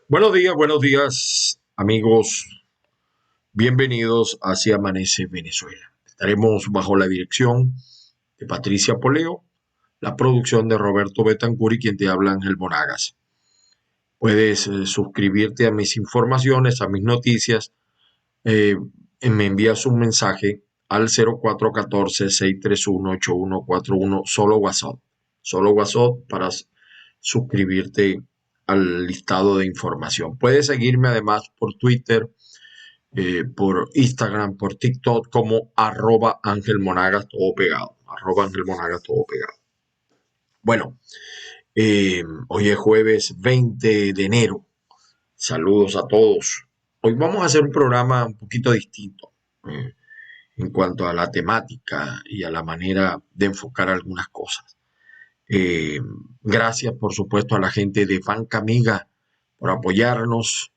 Buenos días, amigos. Bienvenidos a Así Amanece Venezuela. Estaremos bajo la dirección de Patricia Poleo, la producción de Roberto Betancur y quien te habla Ángel Monagas. Puedes suscribirte a mis informaciones, a mis noticias. eh, Me envías un mensaje al 0414-631-8141, solo WhatsApp para suscribirte al listado de información. Puedes seguirme además por Twitter, por Instagram, por TikTok como @Ángel Monagas, todo pegado. @Ángel Monagas, todo pegado. Bueno, hoy es jueves 20 de enero. Saludos a todos. Hoy vamos a hacer un programa un poquito distinto en cuanto a la temática y a la manera de enfocar algunas cosas. Eh, Gracias, por supuesto, a la gente de Banca Amiga por apoyarnos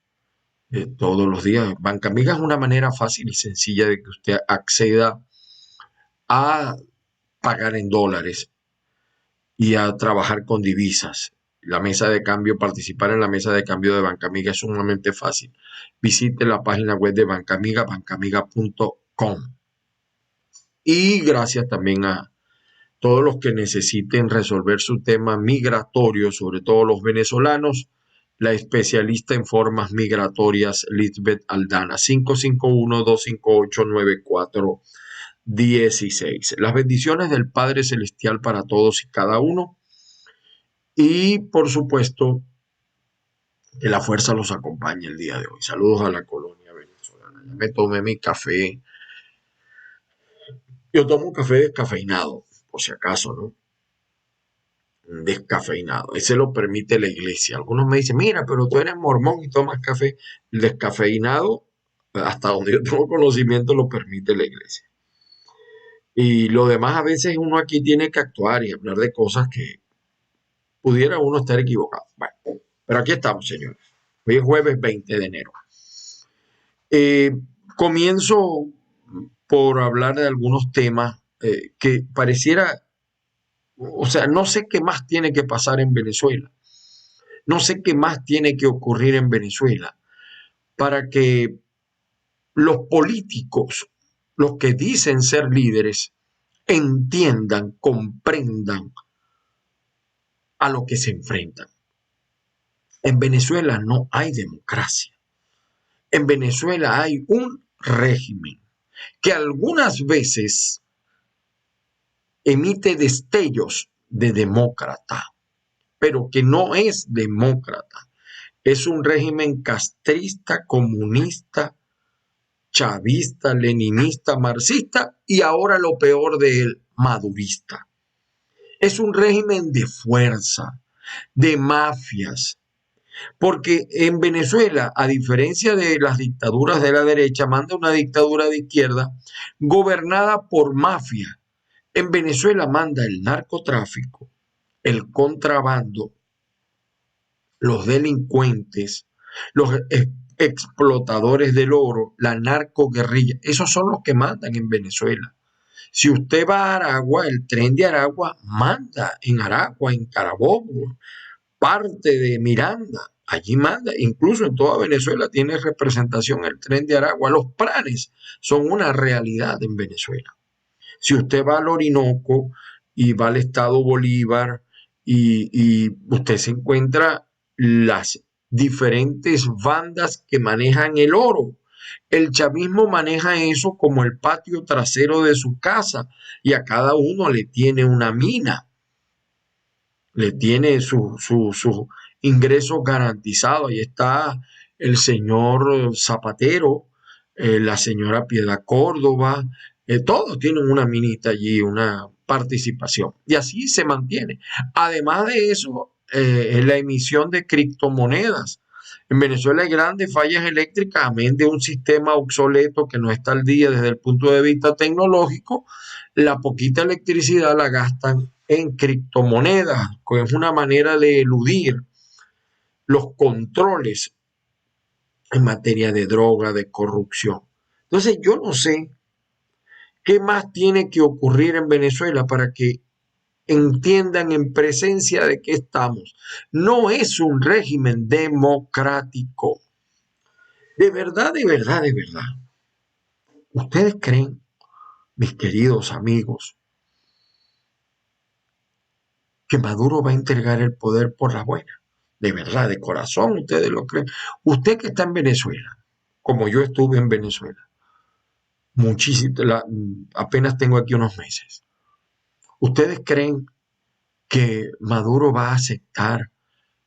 todos los días. Banca Amiga es una manera fácil y sencilla de que usted acceda a pagar en dólares y a trabajar con divisas. La mesa de cambio, participar en la mesa de cambio de Banca Amiga es sumamente fácil. Visite la página web de Banca Amiga, bancamiga.com. Y gracias también a todos los que necesiten resolver su tema migratorio, sobre todo los venezolanos, la especialista en formas migratorias Lisbeth Aldana, 551-258-9416. Las bendiciones del Padre Celestial para todos y cada uno. Y por supuesto, que la fuerza los acompañe el día de hoy. Saludos a la colonia venezolana. Ya me tomé mi café. Yo tomo un café descafeinado, por si acaso, ¿no? Descafeinado. Ese lo permite la iglesia. Algunos me dicen, mira, pero tú eres mormón y tomas café. El descafeinado, hasta donde yo tengo conocimiento, lo permite la iglesia. Y lo demás, a veces uno aquí tiene que actuar y hablar de cosas que pudiera uno estar equivocado. Bueno, pero aquí estamos, señores. Hoy es jueves 20 de enero. Eh, Comienzo por hablar de algunos temas que pareciera, o sea, no sé qué más tiene que pasar en Venezuela. No sé qué más tiene que ocurrir en Venezuela para que los políticos, los que dicen ser líderes, entiendan, comprendan a lo que se enfrentan. En Venezuela no hay democracia. En Venezuela hay un régimen que algunas veces emite destellos de demócrata, pero que no es demócrata. Es un régimen castrista, comunista, chavista, leninista, marxista y ahora lo peor de él, madurista. Es un régimen de fuerza, de mafias, porque en Venezuela, a diferencia de las dictaduras de la derecha, manda una dictadura de izquierda gobernada por mafia. En Venezuela manda el narcotráfico, el contrabando, los delincuentes, los explotadores del oro, la narcoguerrilla. Esos son los que mandan en Venezuela. Si usted va a Aragua, el tren de Aragua manda en Aragua, en Carabobo, parte de Miranda. Allí manda, incluso en toda Venezuela tiene representación el tren de Aragua. Los planes son una realidad en Venezuela. Si usted va al Orinoco y va al estado Bolívar y usted se encuentra las diferentes bandas que manejan el oro. El chavismo maneja eso como el patio trasero de su casa y a cada uno le tiene una mina, le tiene su ingreso garantizado. Ahí está el señor Zapatero, la señora Piedad Córdoba, todos tienen una minita allí, una participación. Y así se mantiene. Además de eso, la emisión de criptomonedas. En Venezuela hay grandes fallas eléctricas, amén de un sistema obsoleto que no está al día desde el punto de vista tecnológico. La poquita electricidad la gastan en criptomonedas, que es una manera de eludir los controles en materia de droga, de corrupción. Entonces, yo no sé qué más tiene que ocurrir en Venezuela para que entiendan en presencia de qué estamos. No es un régimen democrático. De verdad, de verdad, de verdad. ¿Ustedes creen, mis queridos amigos, que Maduro va a entregar el poder por la buena? De verdad, de corazón, ustedes lo creen. Usted que está en Venezuela, como yo estuve en Venezuela, apenas tengo aquí unos meses. ¿Ustedes creen que Maduro va a aceptar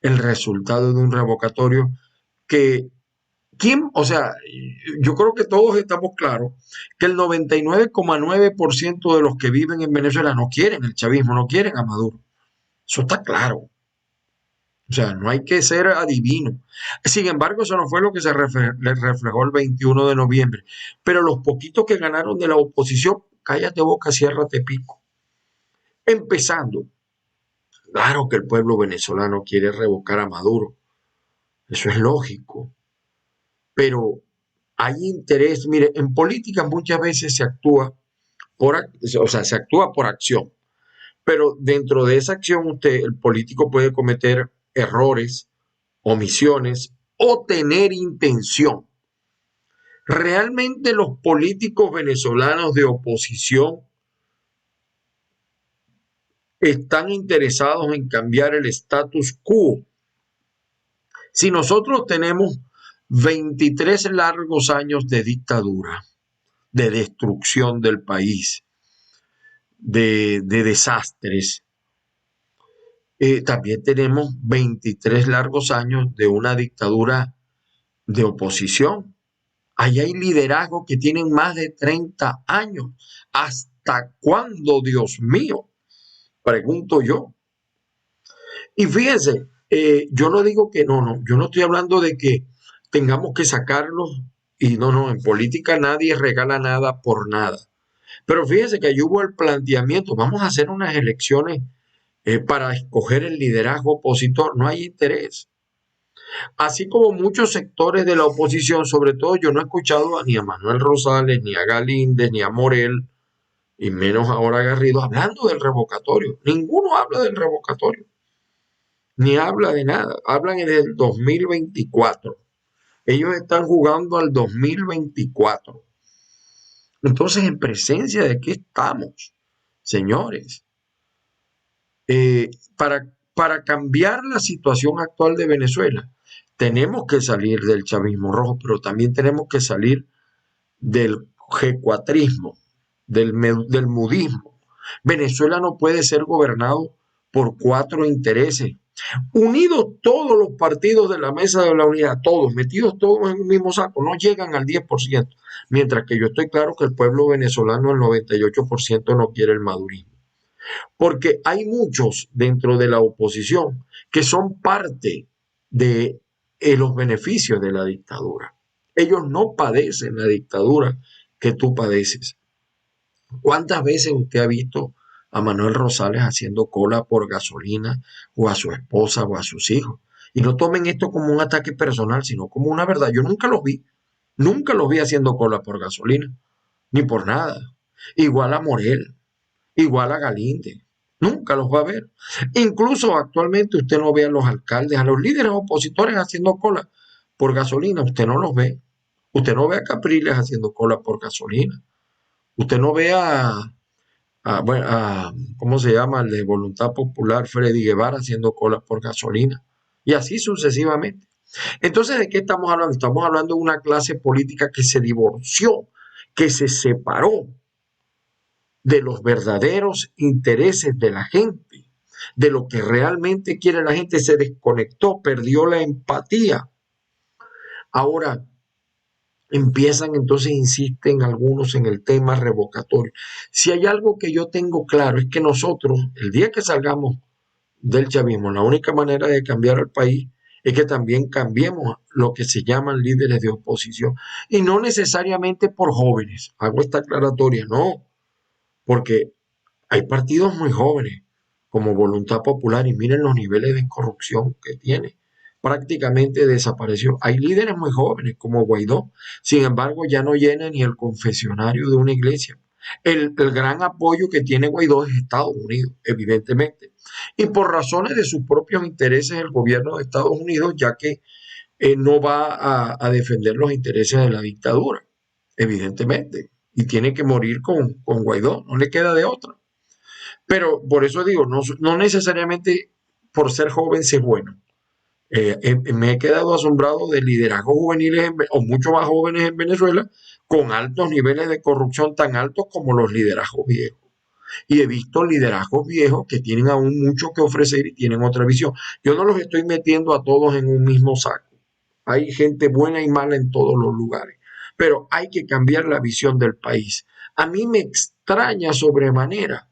el resultado de un revocatorio que o sea, yo creo que todos estamos claros que el 99,9% de los que viven en Venezuela no quieren el chavismo, no quieren a Maduro. Eso está claro. O sea, no hay que ser adivino. Sin embargo, eso no fue lo que le reflejó el 21 de noviembre. Pero los poquitos que ganaron de la oposición, cállate boca, ciérrate pico. Empezando, claro que el pueblo venezolano quiere revocar a Maduro. Eso es lógico. Pero hay interés, mire, en política muchas veces se actúa se actúa por acción, pero dentro de esa acción el político puede cometer errores, omisiones o tener intención. Realmente los políticos venezolanos de oposición están interesados en cambiar el status quo. Si nosotros tenemos 23 largos años de dictadura, de destrucción del país, de desastres, también tenemos 23 largos años de una dictadura de oposición. Ahí hay liderazgos que tienen más de 30 años. ¿Hasta cuándo, Dios mío? Pregunto yo. Y fíjense, yo no digo que no, yo no estoy hablando de que tengamos que sacarlos y no, en política nadie regala nada por nada. Pero fíjense que ahí hubo el planteamiento, vamos a hacer unas elecciones para escoger el liderazgo opositor, no hay interés. Así como muchos sectores de la oposición, sobre todo yo no he escuchado ni a Manuel Rosales, ni a Galíndez, ni a Morel, y menos ahora a Garrido, hablando del revocatorio. Ninguno habla del revocatorio, ni habla de nada. Hablan del 2024. Ellos están jugando al 2024. Entonces, ¿en presencia de qué estamos, señores? Eh, para, para cambiar la situación actual de Venezuela, tenemos que salir del chavismo rojo, pero también tenemos que salir del G4ismo, del mudismo. Venezuela no puede ser gobernado por 4 intereses. Unidos todos los partidos de la mesa de la unidad, todos, metidos todos en un mismo saco, no llegan al 10%, mientras que yo estoy claro que el pueblo venezolano, el 98% no quiere el madurismo. Porque hay muchos dentro de la oposición que son parte de los beneficios de la dictadura. Ellos no padecen la dictadura que tú padeces. ¿Cuántas veces usted ha visto a Manuel Rosales haciendo cola por gasolina o a su esposa o a sus hijos? Y no tomen esto como un ataque personal, sino como una verdad. Yo nunca los vi haciendo cola por gasolina, ni por nada. Igual a Morel, igual a Galíndez. Nunca los va a ver. Incluso actualmente usted no ve a los alcaldes, a los líderes opositores haciendo cola por gasolina. Usted no los ve. Usted no ve a Capriles haciendo cola por gasolina. Usted no ve ¿cómo se llama? El de Voluntad Popular, Freddy Guevara, haciendo cola por gasolina. Y así sucesivamente. Entonces, ¿de qué estamos hablando? Estamos hablando de una clase política que se divorció, que se separó de los verdaderos intereses de la gente, de lo que realmente quiere la gente, se desconectó, perdió la empatía. Ahora empiezan entonces, insisten algunos en el tema revocatorio. Si hay algo que yo tengo claro es que nosotros, el día que salgamos del chavismo, la única manera de cambiar el país es que también cambiemos lo que se llaman líderes de oposición, y no necesariamente por jóvenes. Hago esta aclaratoria, no, porque hay partidos muy jóvenes, como Voluntad Popular, y miren los niveles de corrupción que tiene. Prácticamente desapareció. Hay líderes muy jóvenes, como Guaidó, sin embargo, ya no llena ni el confesionario de una iglesia. El gran apoyo que tiene Guaidó es Estados Unidos, evidentemente. Y por razones de sus propios intereses, el gobierno de Estados Unidos, ya que no va a defender los intereses de la dictadura, evidentemente. Y tiene que morir con Guaidó, no le queda de otra. Pero por eso digo, no necesariamente por ser joven se es bueno. Me he quedado asombrado de liderazgos juveniles o mucho más jóvenes en Venezuela con altos niveles de corrupción tan altos como los liderazgos viejos. Y he visto liderazgos viejos que tienen aún mucho que ofrecer y tienen otra visión. Yo no los estoy metiendo a todos en un mismo saco. Hay gente buena y mala en todos los lugares, pero hay que cambiar la visión del país. A mí me extraña sobremanera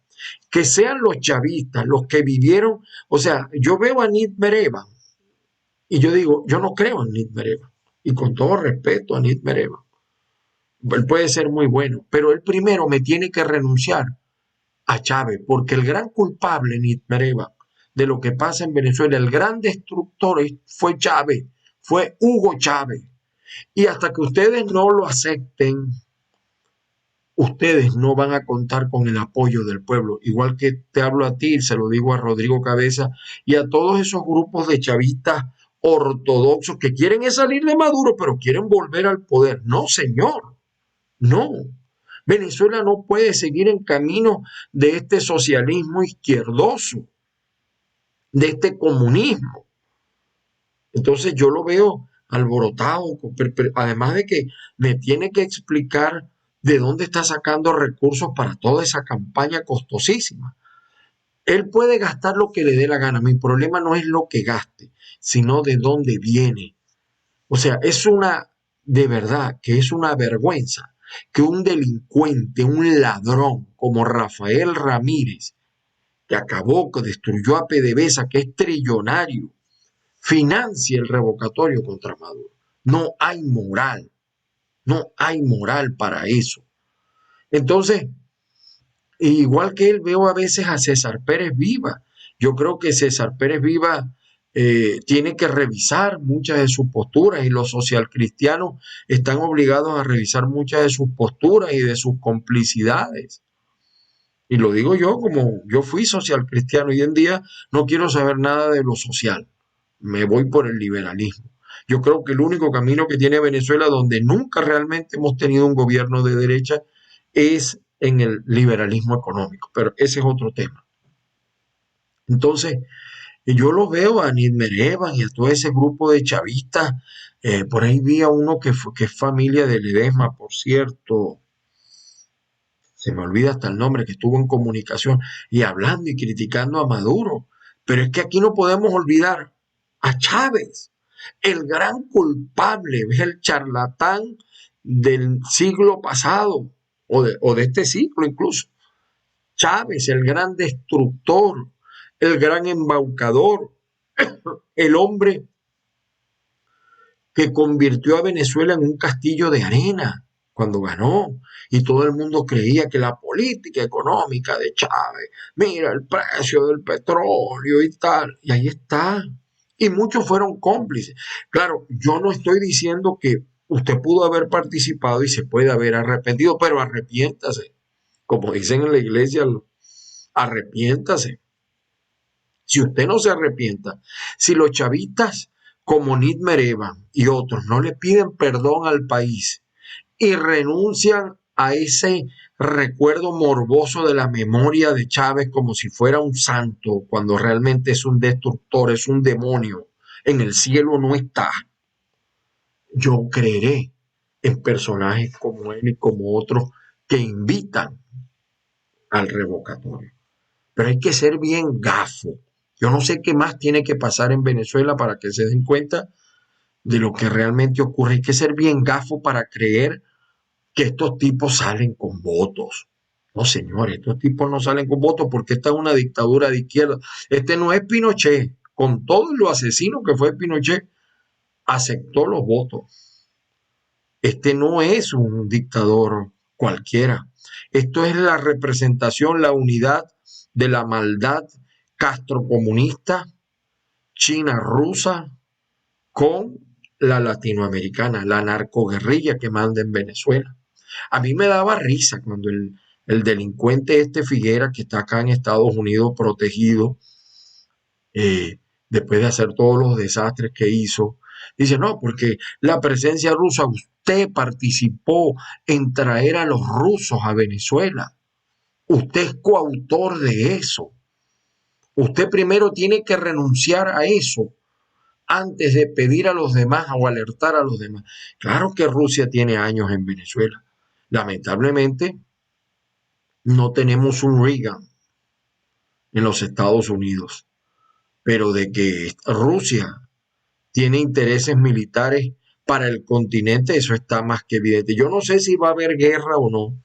que sean los chavistas los que vivieron, o sea, yo veo a Nid Mereva y yo digo, yo no creo en Nid Mereva. Y con todo respeto a Nid Mereva, él puede ser muy bueno, pero él primero me tiene que renunciar a Chávez, porque el gran culpable, Nid Mereva, de lo que pasa en Venezuela, el gran destructor fue Chávez, fue Hugo Chávez. Y hasta que ustedes no lo acepten, ustedes no van a contar con el apoyo del pueblo. Igual que te hablo a ti, se lo digo a Rodrigo Cabeza y a todos esos grupos de chavistas ortodoxos que quieren salir de Maduro, pero quieren volver al poder. No, señor, no. Venezuela no puede seguir en camino de este socialismo izquierdoso, de este comunismo. Entonces yo lo veo alborotado, además de que me tiene que explicar de dónde está sacando recursos para toda esa campaña costosísima. Él puede gastar lo que le dé la gana. Mi problema no es lo que gaste, sino de dónde viene. O sea, de verdad, que es una vergüenza que un delincuente, un ladrón como Rafael Ramírez, que destruyó a PDVSA, que es trillonario, financie el revocatorio contra Maduro. No hay moral, no hay moral para eso. Entonces, igual que él, veo a veces a César Pérez Viva. Yo creo que César Pérez Viva tiene que revisar muchas de sus posturas y los socialcristianos están obligados a revisar muchas de sus posturas y de sus complicidades. Y lo digo yo como yo fui social cristiano y hoy en día no quiero saber nada de lo social. Me voy por el liberalismo. Yo creo que el único camino que tiene Venezuela donde nunca realmente hemos tenido un gobierno de derecha es en el liberalismo económico, pero ese es otro tema. Entonces, yo lo veo a Nidmer Evan y a todo ese grupo de chavistas. Por ahí vi a uno que es familia de Ledesma, por cierto, se me olvida hasta el nombre, que estuvo en comunicación y hablando y criticando a Maduro. Pero es que aquí no podemos olvidar a Chávez, el gran culpable, es el charlatán del siglo pasado o de este siglo incluso. Chávez, el gran destructor, el gran embaucador, el hombre que convirtió a Venezuela en un castillo de arena cuando ganó y todo el mundo creía que la política económica de Chávez, mira el precio del petróleo y tal, y ahí está. Y muchos fueron cómplices. Claro, yo no estoy diciendo que usted pudo haber participado y se puede haber arrepentido, pero arrepiéntase. Como dicen en la iglesia, arrepiéntase. Si usted no se arrepienta, si los chavistas como Nidmer Evan y otros no le piden perdón al país y renuncian a ese recuerdo morboso de la memoria de Chávez como si fuera un santo, cuando realmente es un destructor, es un demonio, en el cielo no está. Yo creeré en personajes como él y como otros que invitan al revocatorio. Pero hay que ser bien gafo. Yo no sé qué más tiene que pasar en Venezuela para que se den cuenta de lo que realmente ocurre. Hay que ser bien gafo para creer que estos tipos salen con votos. No, señores, estos tipos no salen con votos porque esta es una dictadura de izquierda. Este no es Pinochet. Con todo lo asesino que fue Pinochet, aceptó los votos. Este no es un dictador cualquiera. Esto es la representación, la unidad de la maldad castrocomunista, china rusa, con la latinoamericana, la narcoguerrilla que manda en Venezuela. A mí me daba risa cuando el delincuente Figuera, que está acá en Estados Unidos protegido, después de hacer todos los desastres que hizo, dice, no, porque la presencia rusa, usted participó en traer a los rusos a Venezuela, usted es coautor de eso, usted primero tiene que renunciar a eso antes de pedir a los demás o alertar a los demás. Claro que Rusia tiene años en Venezuela. Lamentablemente, no tenemos un Reagan en los Estados Unidos, pero de que Rusia tiene intereses militares para el continente, eso está más que evidente. Yo no sé si va a haber guerra o no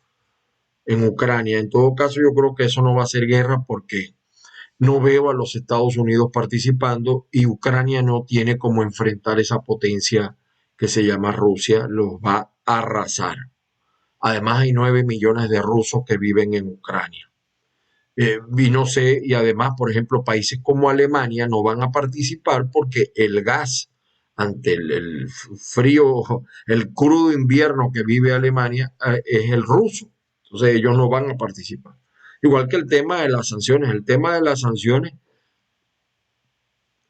en Ucrania. En todo caso, yo creo que eso no va a ser guerra porque no veo a los Estados Unidos participando y Ucrania no tiene cómo enfrentar esa potencia que se llama Rusia, los va a arrasar. Además, hay 9 millones de rusos que viven en Ucrania. Y no sé, y además, por ejemplo, países como Alemania no van a participar porque el gas ante el frío, el crudo invierno que vive Alemania es el ruso. Entonces ellos no van a participar. Igual que el tema de las sanciones. El tema de las sanciones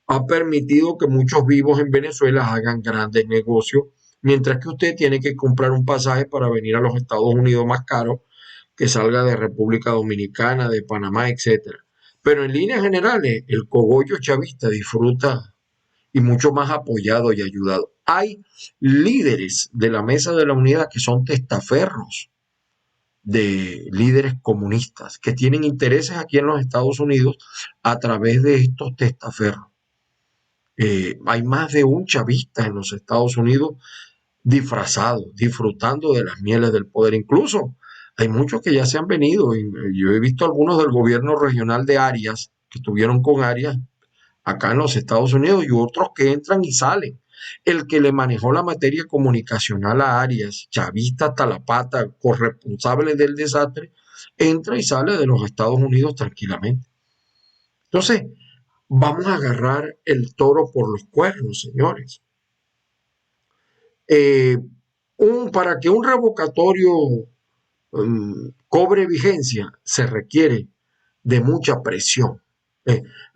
ha permitido que muchos vivos en Venezuela hagan grandes negocios, mientras que usted tiene que comprar un pasaje para venir a los Estados Unidos más caro que salga de República Dominicana, de Panamá, etcétera. Pero en líneas generales, el cogollo chavista disfruta y mucho más apoyado y ayudado. Hay líderes de la Mesa de la Unidad que son testaferros de líderes comunistas que tienen intereses aquí en los Estados Unidos a través de estos testaferros. Hay más de un chavista en los Estados Unidos disfrazado, disfrutando de las mieles del poder. Incluso hay muchos que ya se han venido. Yo he visto algunos del gobierno regional de Arias, que estuvieron con Arias acá en los Estados Unidos, y otros que entran y salen. El que le manejó la materia comunicacional a Arias, chavista hasta la pata, corresponsable del desastre, entra y sale de los Estados Unidos tranquilamente. Entonces, vamos a agarrar el toro por los cuernos, señores. Eh, para que un revocatorio cobre vigencia se requiere de mucha presión.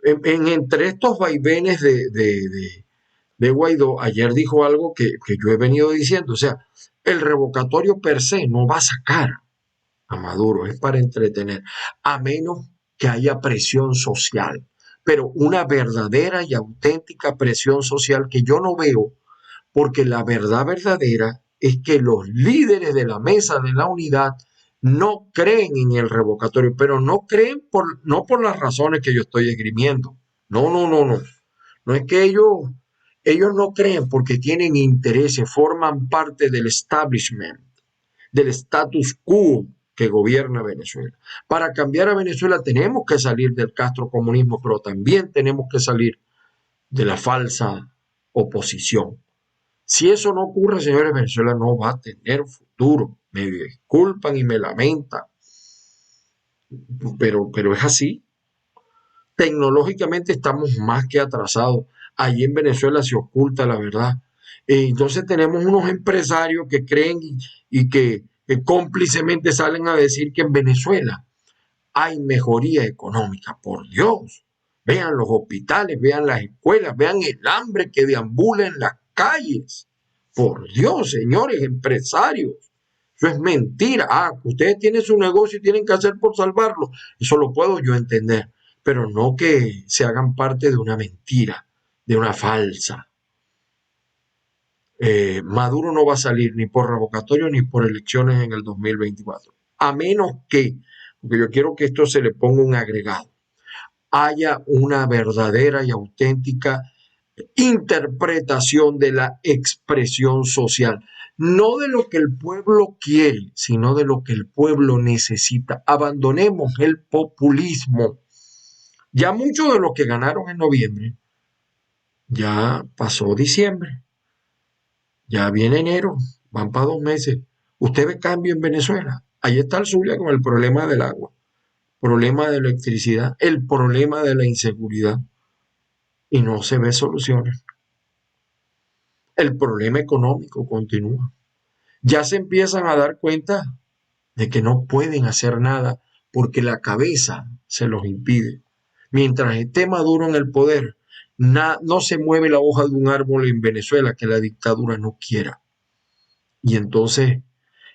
Entre estos vaivenes de Guaidó, ayer dijo algo que yo he venido diciendo, o sea, el revocatorio per se no va a sacar a Maduro, es para entretener, a menos que haya presión social, pero una verdadera y auténtica presión social que yo no veo, porque la verdad verdadera es que los líderes de la Mesa de la Unidad no creen en el revocatorio, pero no creen no por las razones que yo estoy esgrimiendo. No, no, no, no. No es que ellos no creen porque tienen intereses, forman parte del establishment, del status quo que gobierna Venezuela. Para cambiar a Venezuela tenemos que salir del castrocomunismo, pero también tenemos que salir de la falsa oposición. Si eso no ocurre, señores, Venezuela no va a tener futuro. Me disculpan y me lamentan, pero es así. Tecnológicamente estamos más que atrasados. Allí en Venezuela se oculta la verdad. Entonces tenemos unos empresarios que creen y que cómplicemente salen a decir que en Venezuela hay mejoría económica. Por Dios, vean los hospitales, vean las escuelas, vean el hambre que deambula en las calles. Por Dios, señores empresarios, eso es mentira. Ustedes tienen su negocio y tienen que hacer por salvarlo. Eso lo puedo yo entender, pero no que se hagan parte de una mentira, de una falsa. Maduro no va a salir ni por revocatorio ni por elecciones en el 2024, a menos que, porque yo quiero que esto se le ponga un agregado, haya una verdadera y auténtica interpretación de la expresión social, no de lo que el pueblo quiere, sino de lo que el pueblo necesita. Abandonemos el populismo. Ya muchos de los que ganaron en noviembre, ya pasó diciembre, ya viene enero, van para 2 meses. Usted ve cambio en Venezuela. Ahí está el Zulia con el problema del agua, problema de electricidad, el problema de la inseguridad, y no se ve soluciones. El problema económico continúa. Ya se empiezan a dar cuenta de que no pueden hacer nada porque la cabeza se los impide. Mientras esté Maduro en el poder, no se mueve la hoja de un árbol en Venezuela que la dictadura no quiera. Y entonces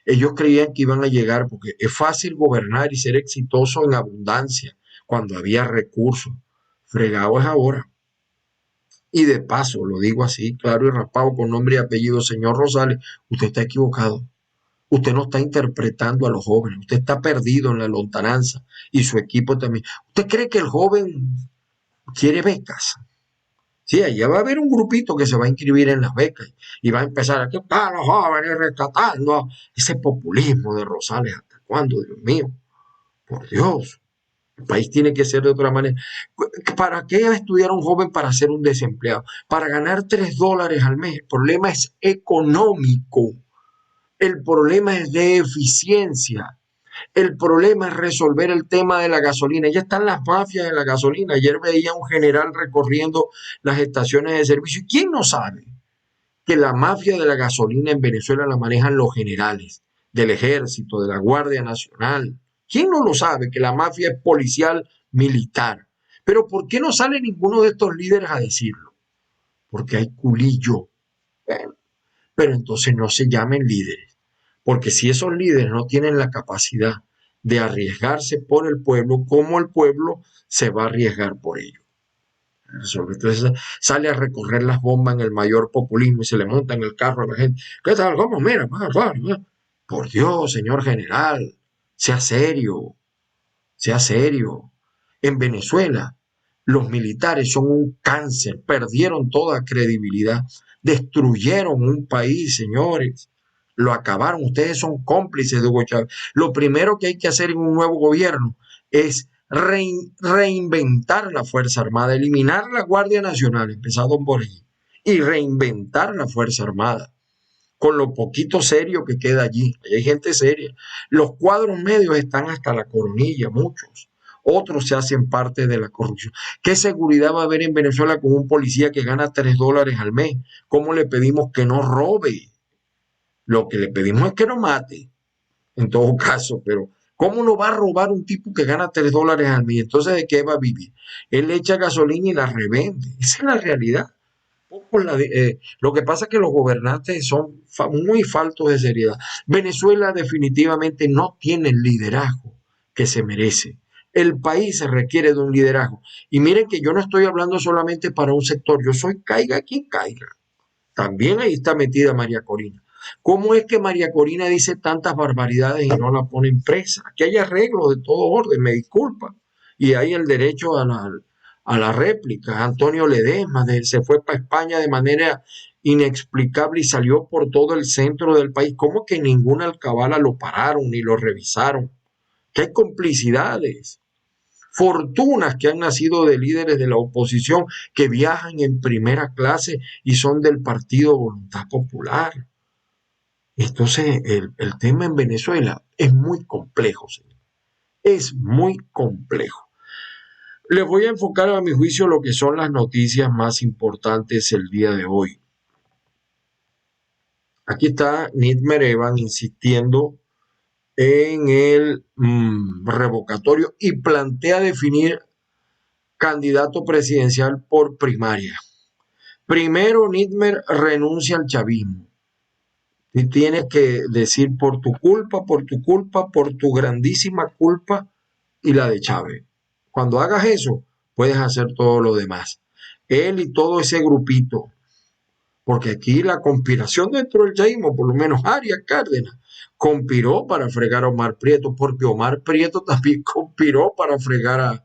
ellos creían que iban a llegar, porque es fácil gobernar y ser exitoso en abundancia cuando había recursos. Fregado es ahora. Y de paso, lo digo así, claro y raspado, con nombre y apellido, señor Rosales, usted está equivocado. Usted no está interpretando a los jóvenes, usted está perdido en la lontananza y su equipo también. ¿Usted cree que el joven quiere becas? Sí, allá va a haber un grupito que se va a inscribir en las becas y va a empezar a que para los jóvenes rescatando ese populismo de Rosales. ¿Hasta cuándo, Dios mío? Por Dios. El país tiene que ser de otra manera. ¿Para qué estudiar un joven para ser un desempleado? Para ganar $3 al mes. El problema es económico. El problema es de eficiencia. El problema es resolver el tema de la gasolina. Ya están las mafias de la gasolina. Ayer veía un general recorriendo las estaciones de servicio. ¿Y quién no sabe que la mafia de la gasolina en Venezuela la manejan los generales del ejército, de la Guardia Nacional? ¿Quién no lo sabe que la mafia es policial militar? Pero ¿por qué no sale ninguno de estos líderes a decirlo? Porque hay culillo. Bueno, pero entonces no se llamen líderes. Porque si esos líderes no tienen la capacidad de arriesgarse por el pueblo, ¿cómo el pueblo se va a arriesgar por ellos? Entonces sale a recorrer las bombas en el mayor populismo y se le monta en el carro a la gente. ¿Qué tal? ¿Cómo? Mira, por Dios, señor general, sea serio, sea serio. En Venezuela, los militares son un cáncer, perdieron toda credibilidad, destruyeron un país, señores. Lo acabaron, ustedes son cómplices de Hugo Chávez. Lo primero que hay que hacer en un nuevo gobierno es reinventar la Fuerza Armada, eliminar la Guardia Nacional, empezando por allí, y reinventar la Fuerza Armada, con lo poquito serio que queda allí. Hay gente seria. Los cuadros medios están hasta la coronilla, muchos. Otros se hacen parte de la corrupción. ¿Qué seguridad va a haber en Venezuela con un policía que gana $3 al mes? ¿Cómo le pedimos que no robe? Lo que le pedimos es que no mate, en todo caso, pero ¿cómo no va a robar un tipo que gana $3 al mes? Entonces, ¿de qué va a vivir? Él le echa gasolina y la revende. Esa es la realidad. Lo que pasa es que los gobernantes son muy faltos de seriedad. Venezuela definitivamente no tiene el liderazgo que se merece. El país se requiere de un liderazgo. Y miren que yo no estoy hablando solamente para un sector, yo soy caiga quien caiga. También ahí está metida María Corina. ¿Cómo es que María Corina dice tantas barbaridades y no la ponen presa? Aquí hay arreglo de todo orden, me disculpa. Y hay el derecho a la réplica. Antonio Ledesma se fue para España de manera inexplicable y salió por todo el centro del país. ¿Cómo que ninguna alcabala lo pararon ni lo revisaron? Que hay complicidades. Fortunas que han nacido de líderes de la oposición que viajan en primera clase y son del Partido Voluntad Popular. Entonces, el tema en Venezuela es muy complejo, señor. Es muy complejo. Les voy a enfocar a mi juicio lo que son las noticias más importantes el día de hoy. Aquí está Nitmer Evan insistiendo en el revocatorio y plantea definir candidato presidencial por primaria. Primero, Nitmer renuncia al chavismo. Y tienes que decir por por tu grandísima culpa y la de Chávez. Cuando hagas eso, puedes hacer todo lo demás. Él y todo ese grupito, porque aquí la conspiración dentro del chavismo, por lo menos Arias Cárdenas, conspiró para fregar a Omar Prieto, porque Omar Prieto también conspiró para fregar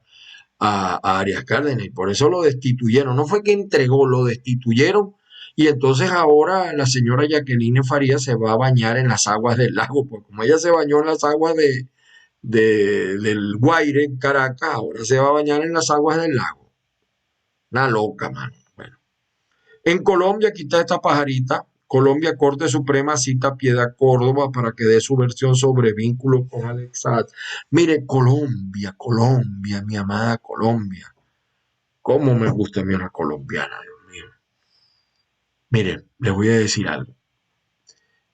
a Arias Cárdenas y por eso lo destituyeron. No fue que entregó, lo destituyeron y entonces ahora la señora Jacqueline Farías se va a bañar en las aguas del lago, pues como ella se bañó en las aguas del Guaire en Caracas, ahora se va a bañar en las aguas del lago. Una loca, mano. Bueno. En Colombia, aquí está esta pajarita. Colombia, Corte Suprema cita a Piedad Córdoba para que dé su versión sobre vínculo con Alex Saad. Mire, Colombia, Colombia, mi amada Colombia. ¿Cómo me gusta a mí una colombiana, Dios mío? Miren, les voy a decir algo.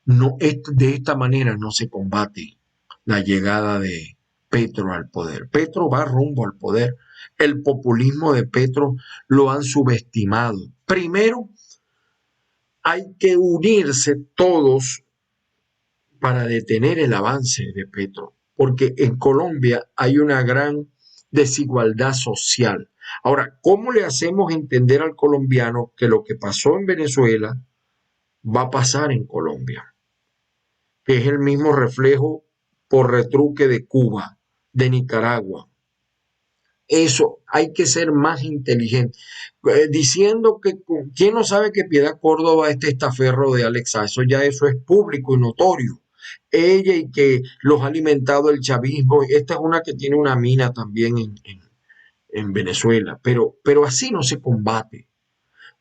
No, de esta manera no se combate. la llegada de Petro al poder. Petro va rumbo al poder. El populismo de Petro lo han subestimado. Primero, hay que unirse todos para detener el avance de Petro, porque en Colombia hay una gran desigualdad social. Ahora, ¿cómo le hacemos entender al colombiano que lo que pasó en Venezuela va a pasar en Colombia? Que es el mismo reflejo por retruque de Cuba, de Nicaragua. Eso hay que ser más inteligente. Diciendo que quién no sabe que Piedad Córdoba es testaferro de Alex Saez, eso es público y notorio. Ella y que los ha alimentado el chavismo, esta es una que tiene una mina también en Venezuela, pero así no se combate.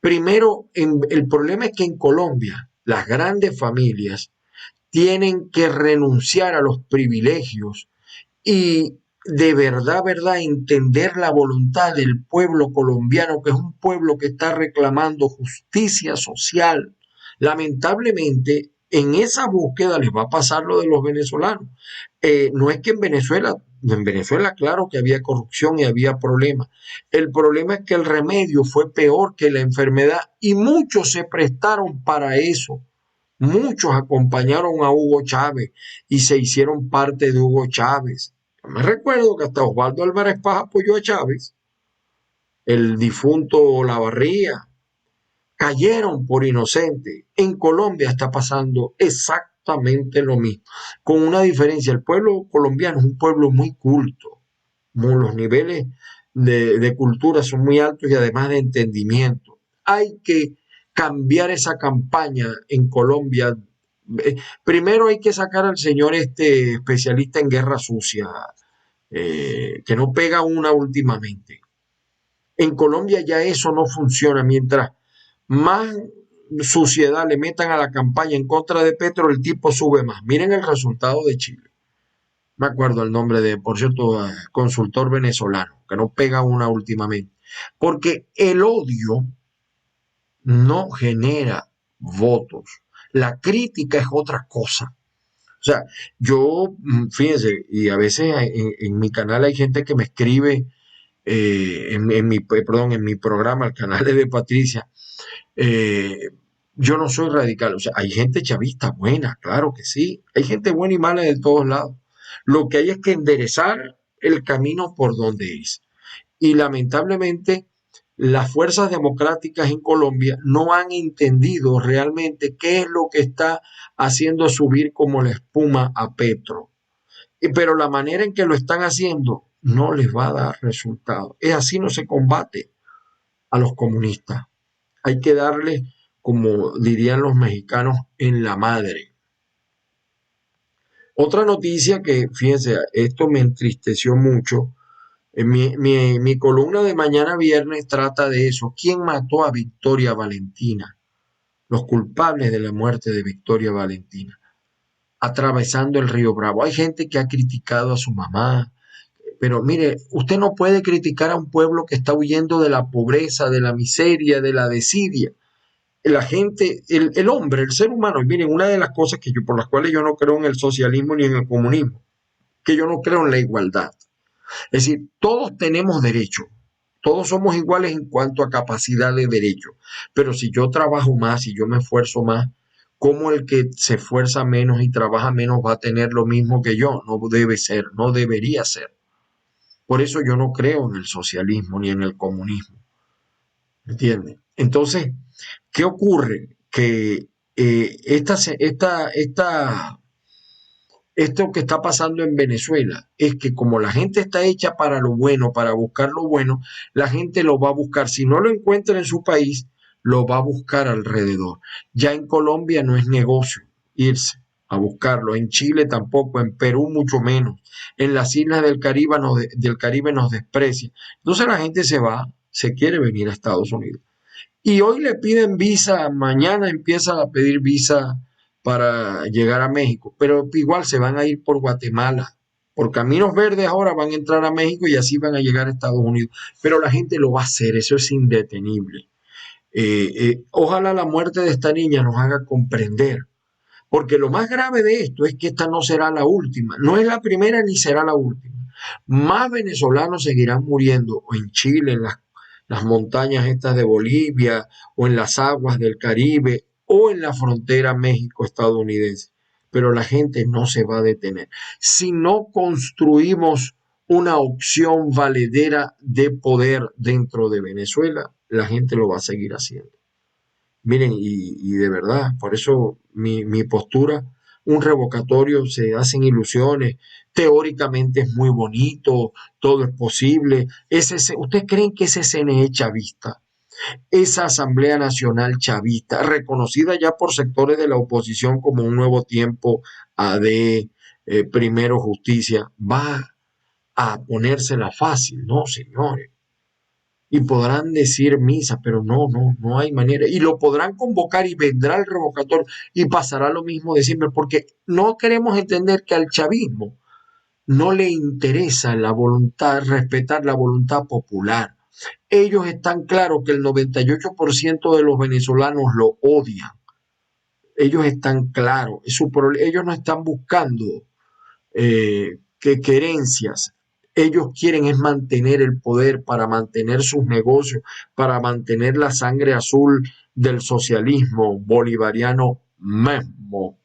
Primero, el problema es que en Colombia las grandes familias tienen que renunciar a los privilegios y verdad, entender la voluntad del pueblo colombiano, que es un pueblo que está reclamando justicia social. Lamentablemente, en esa búsqueda les va a pasar lo de los venezolanos. No es que en Venezuela claro que había corrupción y había problemas. El problema es que el remedio fue peor que la enfermedad y muchos se prestaron para eso. Muchos acompañaron a Hugo Chávez y se hicieron parte de Hugo Chávez. Yo me recuerdo que hasta Osvaldo Álvarez Paz apoyó a Chávez, el difunto Lavarría. Cayeron por inocente. En Colombia está pasando exactamente lo mismo, con una diferencia. El pueblo colombiano es un pueblo muy culto. Los niveles de cultura son muy altos y además de entendimiento. Hay que cambiar esa campaña en Colombia. Primero hay que sacar al señor especialista en guerra sucia, que no pega una últimamente. En Colombia ya eso no funciona. Mientras más suciedad le metan a la campaña en contra de Petro, el tipo sube más. Miren el resultado de Chile. Me acuerdo el nombre de, por cierto, consultor venezolano, que no pega una últimamente. Porque el odio no genera votos. La crítica es otra cosa. O sea, yo, fíjense, y a veces en mi canal hay gente que me escribe, en mi programa, el canal de Patricia, eh, yo no soy radical. O sea, hay gente chavista buena, claro que sí. Hay gente buena y mala de todos lados. Lo que hay es que enderezar el camino por donde es. Y lamentablemente las fuerzas democráticas en Colombia no han entendido realmente qué es lo que está haciendo subir como la espuma a Petro. Pero la manera en que lo están haciendo no les va a dar resultado. Es así, no se combate a los comunistas. Hay que darle, como dirían los mexicanos, en la madre. Otra noticia que, fíjense, esto me entristeció mucho. Mi columna de mañana viernes trata de eso. ¿Quién mató a Victoria Valentina? Los culpables de la muerte de Victoria Valentina. Atravesando el río Bravo. Hay gente que ha criticado a su mamá, pero mire, usted no puede criticar a un pueblo que está huyendo de la pobreza, de la miseria, de la desidia. La gente, el hombre, el ser humano, miren, una de las cosas por las cuales yo no creo en el socialismo ni en el comunismo, que yo no creo en la igualdad. Es decir, todos tenemos derecho, todos somos iguales en cuanto a capacidad de derecho, pero si yo trabajo más, si yo me esfuerzo más, ¿cómo el que se esfuerza menos y trabaja menos va a tener lo mismo que yo? No debe ser, no debería ser. Por eso yo no creo en el socialismo ni en el comunismo. ¿Entienden? Entonces, ¿qué ocurre? Que esto que está pasando en Venezuela es que como la gente está hecha para lo bueno, para buscar lo bueno, la gente lo va a buscar. Si no lo encuentra en su país, lo va a buscar alrededor. Ya en Colombia no es negocio irse a buscarlo, en Chile tampoco, en Perú mucho menos, en las islas del Caribe nos desprecia. Entonces la gente se quiere venir a Estados Unidos. Y hoy le piden visa, mañana empiezan a pedir visa para llegar a México, pero igual se van a ir por Guatemala. Por caminos verdes ahora van a entrar a México y así van a llegar a Estados Unidos. Pero la gente lo va a hacer, eso es indetenible. Ojalá la muerte de esta niña nos haga comprender, Porque lo más grave de esto es que esta no será la última, no es la primera ni será la última. Más venezolanos seguirán muriendo o en Chile, en las montañas estas de Bolivia, o en las aguas del Caribe, o en la frontera México-estadounidense. Pero la gente no se va a detener. Si no construimos una opción valedera de poder dentro de Venezuela, la gente lo va a seguir haciendo. Miren, y de verdad, por eso mi postura, un revocatorio, se hacen ilusiones, teóricamente es muy bonito, todo es posible. ¿Ustedes creen que ese CNE chavista, esa Asamblea Nacional chavista, reconocida ya por sectores de la oposición como un Nuevo Tiempo, AD, Primero Justicia, va a ponérsela fácil? No, señores. Y podrán decir misa, pero no hay manera. Y lo podrán convocar y vendrá el revocatorio y pasará lo mismo de siempre, porque no queremos entender que al chavismo no le interesa la voluntad, respetar la voluntad popular. Ellos están claros que el 98% de los venezolanos lo odian. Ellos están claros. Ellos no están buscando que querencias. Ellos quieren es mantener el poder para mantener sus negocios, para mantener la sangre azul del socialismo bolivariano mismo.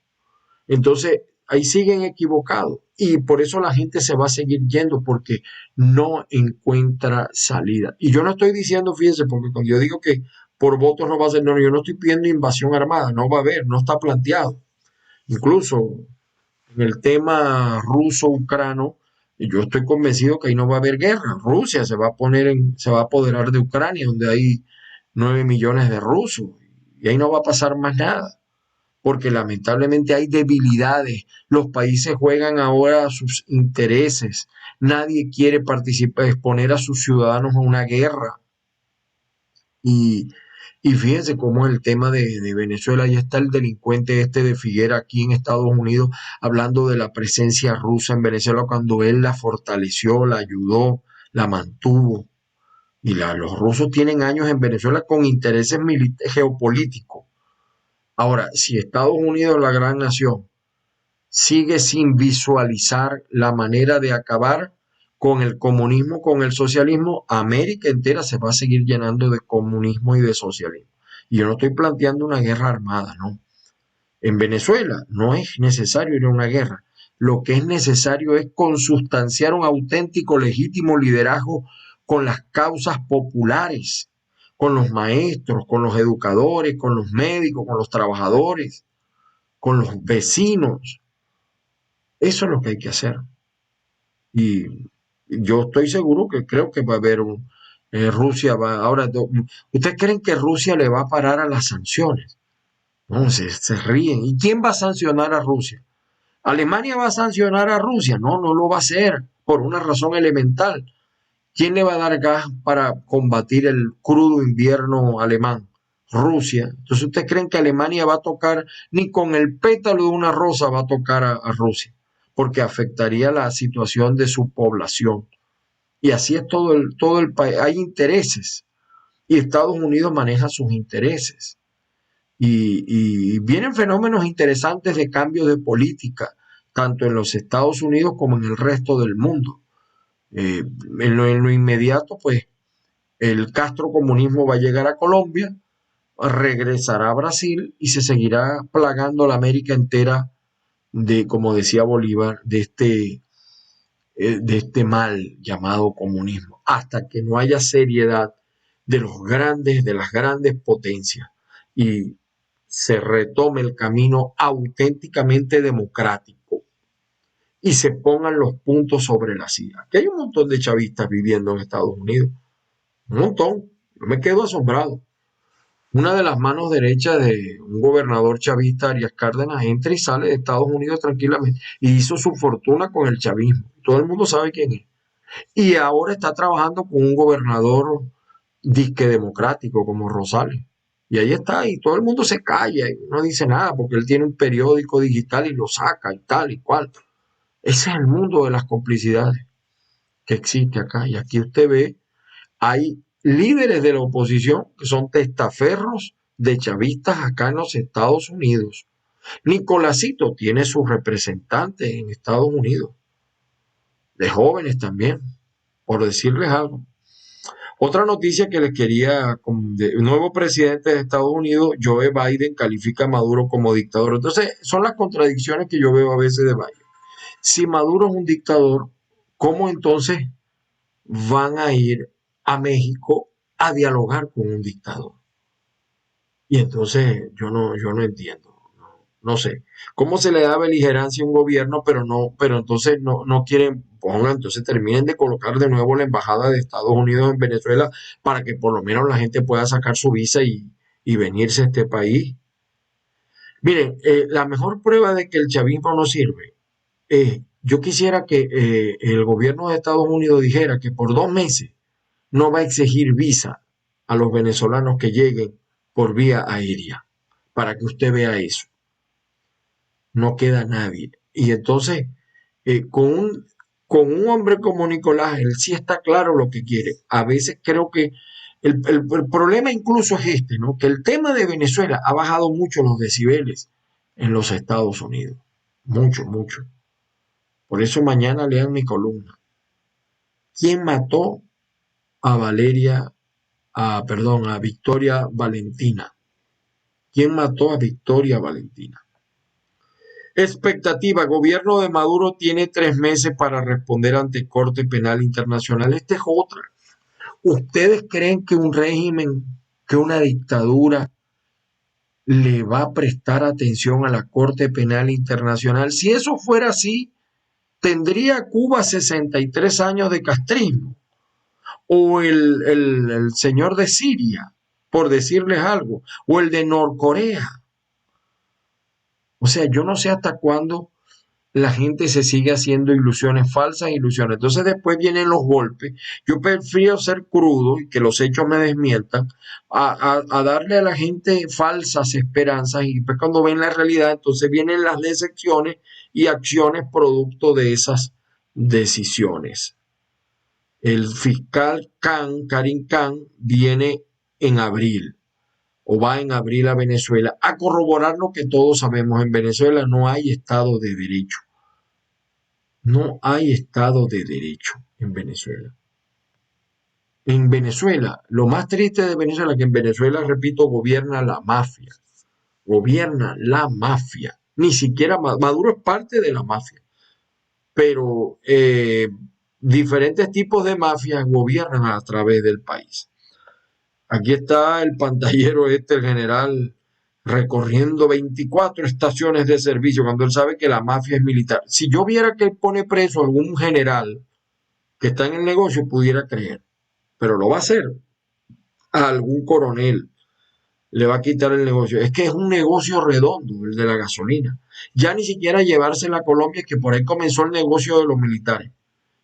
Entonces, ahí siguen equivocados y por eso la gente se va a seguir yendo porque no encuentra salida. Y yo no estoy diciendo, fíjense, porque cuando yo digo que por votos no va a ser, no, yo no estoy pidiendo invasión armada, no va a haber, no está planteado. Incluso en el tema ruso-ucrano, yo estoy convencido que ahí no va a haber guerra. Rusia se va a apoderar de Ucrania, donde hay 9 millones de rusos, y ahí no va a pasar más nada, porque lamentablemente hay debilidades. Los países juegan ahora a sus intereses. Nadie quiere participar, exponer a sus ciudadanos a una guerra. Y, y fíjense cómo es el tema de Venezuela. Ya está el delincuente este de Figuera aquí en Estados Unidos hablando de la presencia rusa en Venezuela cuando él la fortaleció, la ayudó, la mantuvo. Y los rusos tienen años en Venezuela con intereses geopolíticos. Ahora, si Estados Unidos, la gran nación, sigue sin visualizar la manera de acabar con el comunismo, con el socialismo, América entera se va a seguir llenando de comunismo y de socialismo. Y yo no estoy planteando una guerra armada, no. En Venezuela no es necesario ir a una guerra. Lo que es necesario es consustanciar un auténtico, legítimo liderazgo con las causas populares, con los maestros, con los educadores, con los médicos, con los trabajadores, con los vecinos. Eso es lo que hay que hacer. Y yo estoy seguro que creo que va a haber Rusia va ahora. ¿Ustedes creen que Rusia le va a parar a las sanciones? No, se ríen. ¿Y quién va a sancionar a Rusia? ¿Alemania va a sancionar a Rusia? No, no lo va a hacer por una razón elemental. ¿Quién le va a dar gas para combatir el crudo invierno alemán? Rusia. Entonces, ¿ustedes creen que Alemania va a tocar, ni con el pétalo de una rosa va a tocar a Rusia? Porque afectaría la situación de su población. Y así es todo el país. Hay intereses. Y Estados Unidos maneja sus intereses. Y vienen fenómenos interesantes de cambios de política, tanto en los Estados Unidos como en el resto del mundo. En lo inmediato, pues, el castrocomunismo va a llegar a Colombia, regresará a Brasil y se seguirá plagando la América entera de, como decía Bolívar, de este mal llamado comunismo, hasta que no haya seriedad de las grandes potencias y se retome el camino auténticamente democrático y se pongan los puntos sobre la silla. Aquí hay un montón de chavistas viviendo en Estados Unidos, un montón, yo me quedo asombrado. Una de las manos derechas de un gobernador chavista, Arias Cárdenas, entra y sale de Estados Unidos tranquilamente y hizo su fortuna con el chavismo. Todo el mundo sabe quién es. Y ahora está trabajando con un gobernador disque democrático como Rosales. Y ahí está, y todo el mundo se calla y no dice nada porque él tiene un periódico digital y lo saca y tal y cual. Ese es el mundo de las complicidades que existe acá. Y aquí usted ve, hay líderes de la oposición que son testaferros de chavistas acá en los Estados Unidos. Nicolásito tiene sus representantes en Estados Unidos, de jóvenes también, por decirles algo. Otra noticia que les quería, el nuevo presidente de Estados Unidos, Joe Biden, califica a Maduro como dictador. Entonces, son las contradicciones que yo veo a veces de Biden. Si Maduro es un dictador, ¿cómo entonces van a ir a México a dialogar con un dictador? Y entonces yo no entiendo, no sé. ¿Cómo se le da beligerancia a un gobierno, pero entonces no quieren, pongan, entonces terminen de colocar de nuevo la embajada de Estados Unidos en Venezuela para que por lo menos la gente pueda sacar su visa y venirse a este país? Miren, la mejor prueba de que el chavismo no sirve es, yo quisiera que el gobierno de Estados Unidos dijera que por 2 meses no va a exigir visa a los venezolanos que lleguen por vía aérea, para que usted vea eso. No queda nadie. Y entonces, con un hombre como Nicolás, él sí está claro lo que quiere. A veces creo que el problema incluso es este, ¿no? Que el tema de Venezuela ha bajado mucho los decibeles en los Estados Unidos. Mucho, mucho. Por eso mañana lean mi columna. ¿Quién mató a a Victoria Valentina? ¿Quién mató a Victoria Valentina? Expectativa. Gobierno de Maduro tiene 3 meses para responder ante Corte Penal Internacional. Esta es otra. ¿Ustedes creen que un régimen, que una dictadura le va a prestar atención a la Corte Penal Internacional? Si eso fuera así, tendría Cuba 63 años de castrismo. O el señor de Siria, por decirles algo, o el de Norcorea. O sea, yo no sé hasta cuándo la gente se sigue haciendo ilusiones, falsas ilusiones. Entonces después vienen los golpes. Yo prefiero ser crudo y que los hechos me desmientan a darle a la gente falsas esperanzas y después cuando ven la realidad, entonces vienen las decepciones y acciones producto de esas decisiones. El fiscal Karim Khan, viene en abril o va en abril a Venezuela a corroborar lo que todos sabemos. En Venezuela no hay Estado de Derecho. No hay Estado de Derecho en Venezuela. En Venezuela, lo más triste de Venezuela es que en Venezuela, repito, gobierna la mafia. Gobierna la mafia. Ni siquiera Maduro es parte de la mafia. Pero diferentes tipos de mafias gobiernan a través del país. Aquí está el pantallero el general, recorriendo 24 estaciones de servicio cuando él sabe que la mafia es militar. Si yo viera que él pone preso a algún general que está en el negocio, pudiera creer, pero lo va a hacer. A algún coronel le va a quitar el negocio. Es que es un negocio redondo, el de la gasolina. Ya ni siquiera llevársela a Colombia, que por ahí comenzó el negocio de los militares.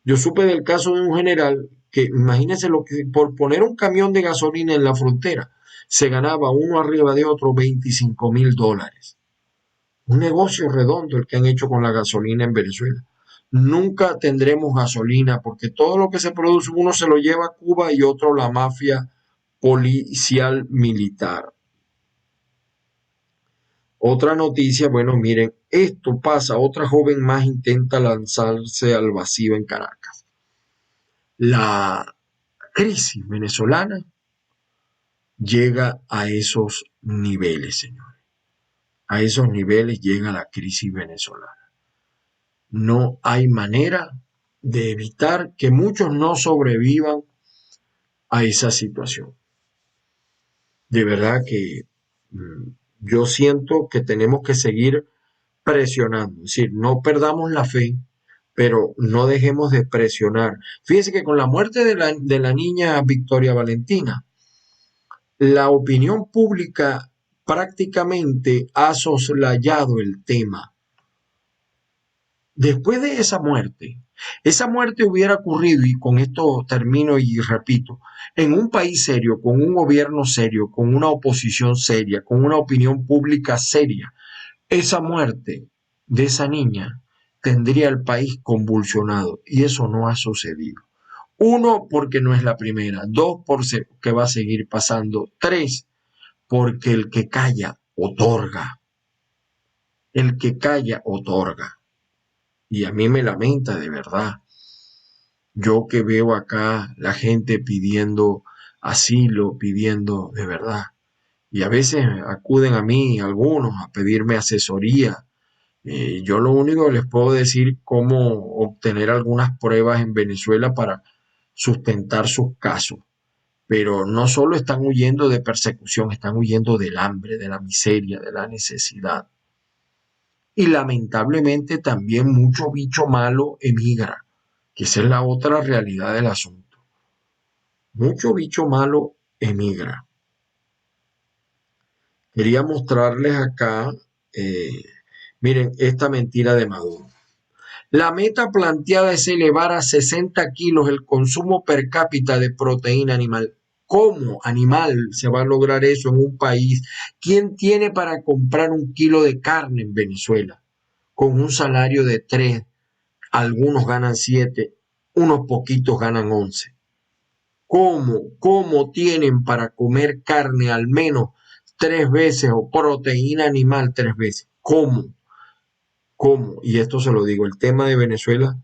Yo supe del caso de un general que, imagínense lo que, por poner un camión de gasolina en la frontera, se ganaba uno arriba de otro $25,000. Un negocio redondo el que han hecho con la gasolina en Venezuela. Nunca tendremos gasolina porque todo lo que se produce uno se lo lleva a Cuba y otro la mafia policial militar. Otra noticia, bueno, miren, esto pasa, otra joven más intenta lanzarse al vacío en Caracas. La crisis venezolana llega a esos niveles, señores. A esos niveles llega la crisis venezolana. No hay manera de evitar que muchos no sobrevivan a esa situación. De verdad que yo siento que tenemos que seguir presionando, es decir, no perdamos la fe, pero no dejemos de presionar. Fíjense que con la muerte de la niña Victoria Valentina, la opinión pública prácticamente ha soslayado el tema. Después de esa muerte hubiera ocurrido, y con esto termino y repito, en un país serio, con un gobierno serio, con una oposición seria, con una opinión pública seria, esa muerte de esa niña tendría el país convulsionado y eso no ha sucedido. Uno, porque no es la primera. Dos, porque va a seguir pasando. Tres, porque el que calla otorga. El que calla otorga. Y a mí me lamenta de verdad. Yo que veo acá la gente pidiendo asilo, pidiendo de verdad. Y a veces acuden a mí algunos a pedirme asesoría. Yo lo único que les puedo decir cómo obtener algunas pruebas en Venezuela para sustentar sus casos. Pero no solo están huyendo de persecución, están huyendo del hambre, de la miseria, de la necesidad. Y lamentablemente también mucho bicho malo emigra, que esa es la otra realidad del asunto. Mucho bicho malo emigra. Quería mostrarles acá, eh, miren, esta mentira de Maduro. La meta planteada es elevar a 60 kilos el consumo per cápita de proteína animal. ¿Cómo animal se va a lograr eso en un país? ¿Quién tiene para comprar un kilo de carne en Venezuela? Con un salario de 3, algunos ganan 7, unos poquitos ganan 11. ¿Cómo tienen para comer carne al menos 3 veces o proteína animal 3 veces? ¿Cómo? Y esto se lo digo, el tema de Venezuela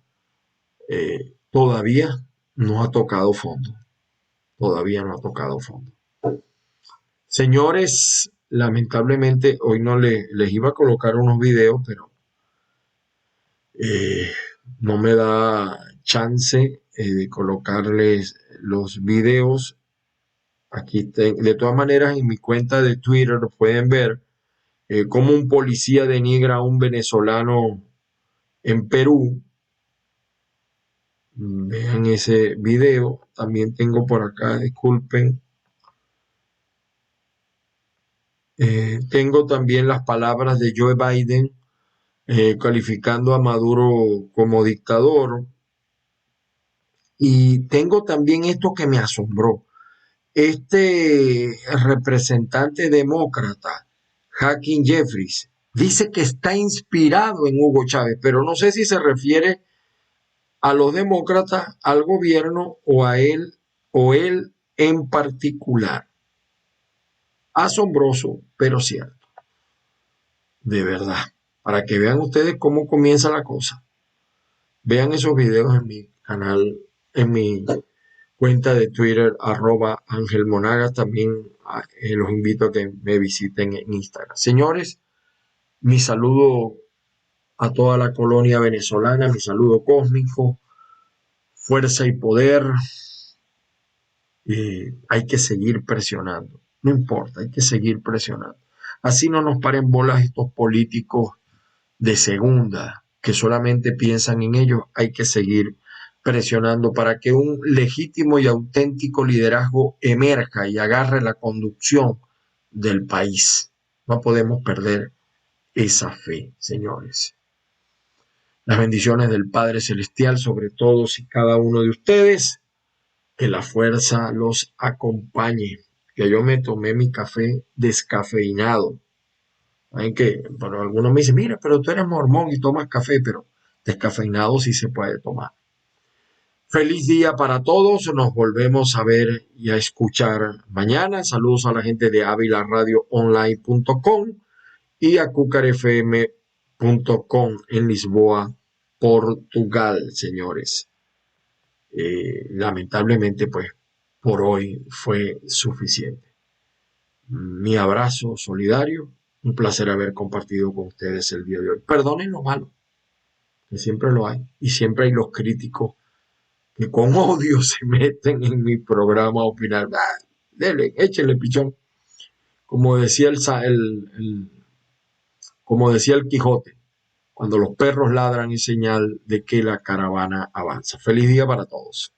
todavía no ha tocado fondo. Todavía no ha tocado fondo. Señores, lamentablemente hoy no les iba a colocar unos videos, pero eh, no me da chance de colocarles los videos. Aquí de todas maneras en mi cuenta de Twitter pueden ver cómo un policía denigra a un venezolano en Perú. Vean ese video. También tengo por acá, disculpen. Tengo también las palabras de Joe Biden calificando a Maduro como dictador. Y tengo también esto que me asombró. Este representante demócrata, Hakeem Jeffries, dice que está inspirado en Hugo Chávez, pero no sé si se refiere a los demócratas, al gobierno o él en particular. Asombroso, pero cierto. De verdad. Para que vean ustedes cómo comienza la cosa. Vean esos videos en mi canal, en mi cuenta de Twitter, @AngelMonagas. También los invito a que me visiten en Instagram. Señores, mi saludo a toda la colonia venezolana, mi saludo cósmico, fuerza y poder. Hay que seguir presionando, no importa, hay que seguir presionando. Así no nos paren bolas estos políticos de segunda que solamente piensan en ellos, hay que seguir presionando para que un legítimo y auténtico liderazgo emerja y agarre la conducción del país. No podemos perder esa fe, señores. Las bendiciones del Padre Celestial sobre todos y cada uno de ustedes. Que la fuerza los acompañe. Que yo me tomé mi café descafeinado. Hay que, bueno, algunos me dicen, mira, pero tú eres mormón y tomas café, pero descafeinado sí se puede tomar. Feliz día para todos. Nos volvemos a ver y a escuchar mañana. Saludos a la gente de avilaradioonline.com y a cucarfm.com en Lisboa, Portugal, señores. Lamentablemente, pues, por hoy fue suficiente. Mi abrazo solidario. Un placer haber compartido con ustedes el día de hoy. Perdonen lo malo, que siempre lo hay. Y siempre hay los críticos que con odio se meten en mi programa a opinar. Dele, échele pichón. Como decía como decía el Quijote, cuando los perros ladran es señal de que la caravana avanza. Feliz día para todos.